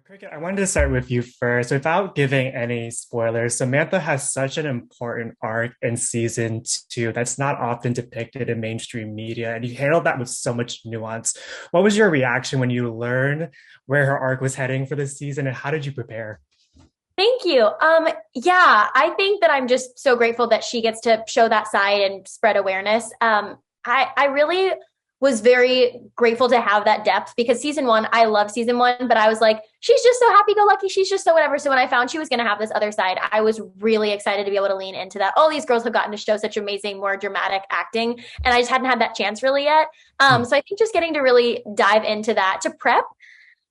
Cricket, I wanted to start with you first. Without giving any spoilers, Samantha has such an important arc in season two that's not often depicted in mainstream media, and you handled that with so much nuance. What was your reaction when you learned where her arc was heading for this season, and how did you prepare? Thank you. Yeah, I think that I'm just so grateful that she gets to show that side and spread awareness. I really was very grateful to have that depth because season one, I love season one, but I was like, she's just so happy go lucky. She's just so whatever. So when I found she was going to have this other side, I was really excited to be able to lean into that. All these girls have gotten to show such amazing, more dramatic acting, and I just hadn't had that chance really yet. So I think just getting to really dive into that to prep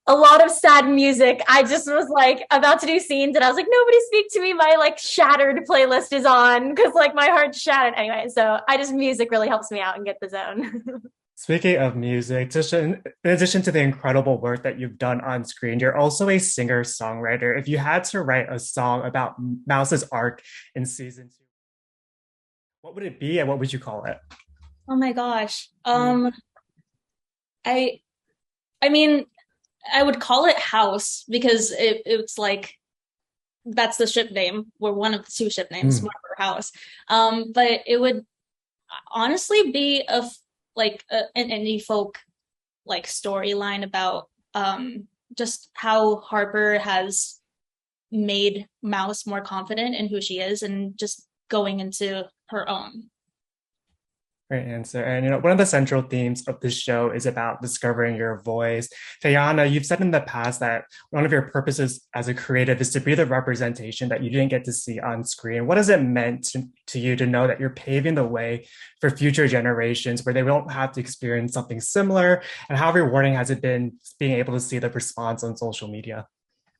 a lot of sad music. I just was like about to do scenes and I was like, nobody speak to me. My like shattered playlist is on because like my heart's shattered. Anyway, so I just music really helps me out and get the zone. Speaking of music, Tisha, in addition to the incredible work that you've done on screen, you're also a singer-songwriter. If you had to write a song about Mouse's arc in season two, what would it be and what would you call it? Oh my gosh. I I mean, I would call it House because it's like that's the ship name. We're one of the two ship names, Mm. Marker House. But it would honestly be an indie folk like storyline about just how Harper has made Mouse more confident in who she is and just going into her own. Great answer. And one of the central themes of this show is about discovering your voice. Tiana, you've said in the past that one of your purposes as a creative is to be the representation that you didn't get to see on screen. What has it meant to you to know that you're paving the way for future generations where they won't have to experience something similar? And how rewarding has it been being able to see the response on social media?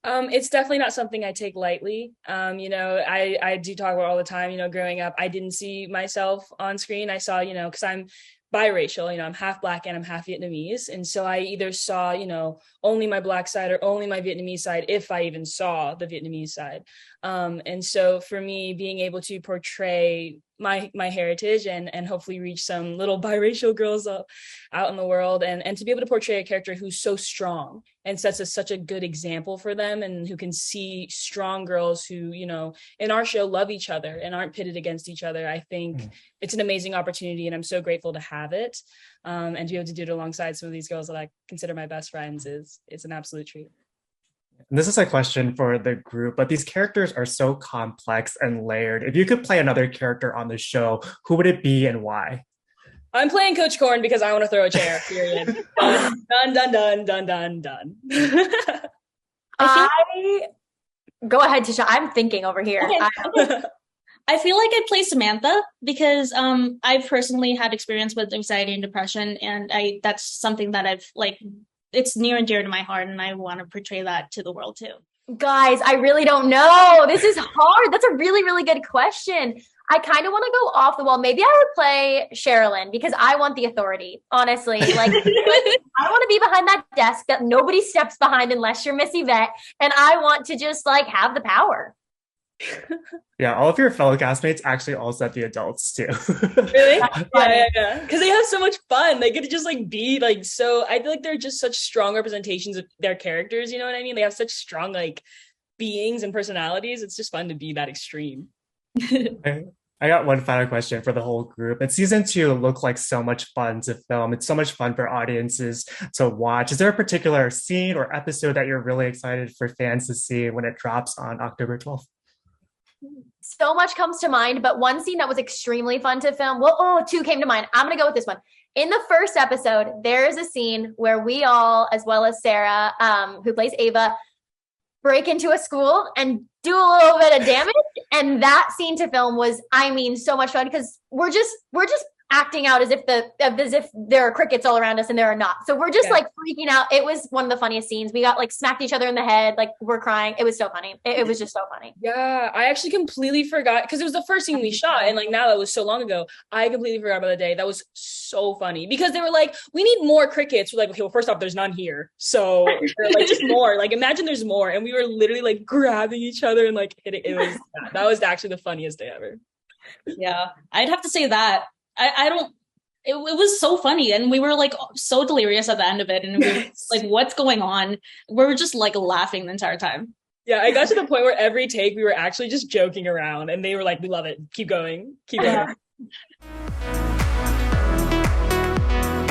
It's definitely not something I take lightly. I do talk about all the time, growing up, I didn't see myself on screen. I saw, because I'm biracial, I'm half Black and I'm half Vietnamese. And so I either saw, only my Black side or only my Vietnamese side, if I even saw the Vietnamese side. And so for me, being able to portray my heritage and hopefully reach some little biracial girls out in the world and to be able to portray a character who's so strong and sets such a good example for them and who can see strong girls who, in our show love each other and aren't pitted against each other. I think it's an amazing opportunity and I'm so grateful to have it. And to be able to do it alongside some of these girls that I consider my best friends is an absolute treat. And this is a question for the group, but these characters are so complex and layered. If you could play another character on the show, who would it be and why? I'm playing Coach Corn because I want to throw a chair, period. Done, done, done, done, done, done. I go ahead, Tisha. I'm thinking over here. Okay. I feel like I'd play Samantha because I've personally had experience with anxiety and depression, and that's something that I've like it's near and dear to my heart, and I want to portray that to the world too. Guys, I really don't know. This is hard. That's a really, really good question. I kind of want to go off the wall. Maybe I would play Sherilyn because I want the authority, honestly. Like, I want to be behind that desk that nobody steps behind unless you're Miss Yvette. And I want to just like have the power. Yeah, all of your fellow castmates actually all said the adults too. Really? Yeah. Because they have so much fun. They get to just like be like so. I feel like they're just such strong representations of their characters. You know what I mean? They have such strong like beings and personalities. It's just fun to be that extreme. I got one final question for the whole group. And season two looked like so much fun to film. It's so much fun for audiences to watch. Is there a particular scene or episode that you're really excited for fans to see when it drops on October 12th? So much comes to mind, but one scene that was extremely fun to film. Well, two came to mind. I'm going to go with this one. In the first episode, there is a scene where we all, as well as Sarah, who plays Ava, break into a school and do a little bit of damage. And that scene to film was, I mean, so much fun because we're just acting out as if there are crickets all around us and there are not. So we're just like freaking out. It was one of the funniest scenes. We got like smacked each other in the head. Like we're crying. It was so funny. It was just so funny. Yeah, I actually completely forgot because it was the first scene we shot. And like now that was so long ago, I completely forgot about the day. That was so funny because they were like, we need more crickets. We're like, okay, well, first off, there's none here. So like just more, like imagine there's more. And we were literally like grabbing each other and like hitting. That was actually the funniest day ever. Yeah, I'd have to say that. I don't it was so funny, and we were like so delirious at the end of it, and we were like, what's going on? We were just like laughing the entire time. Yeah, I got to the point where every take we were actually just joking around, and they were like, we love it, keep going, keep going.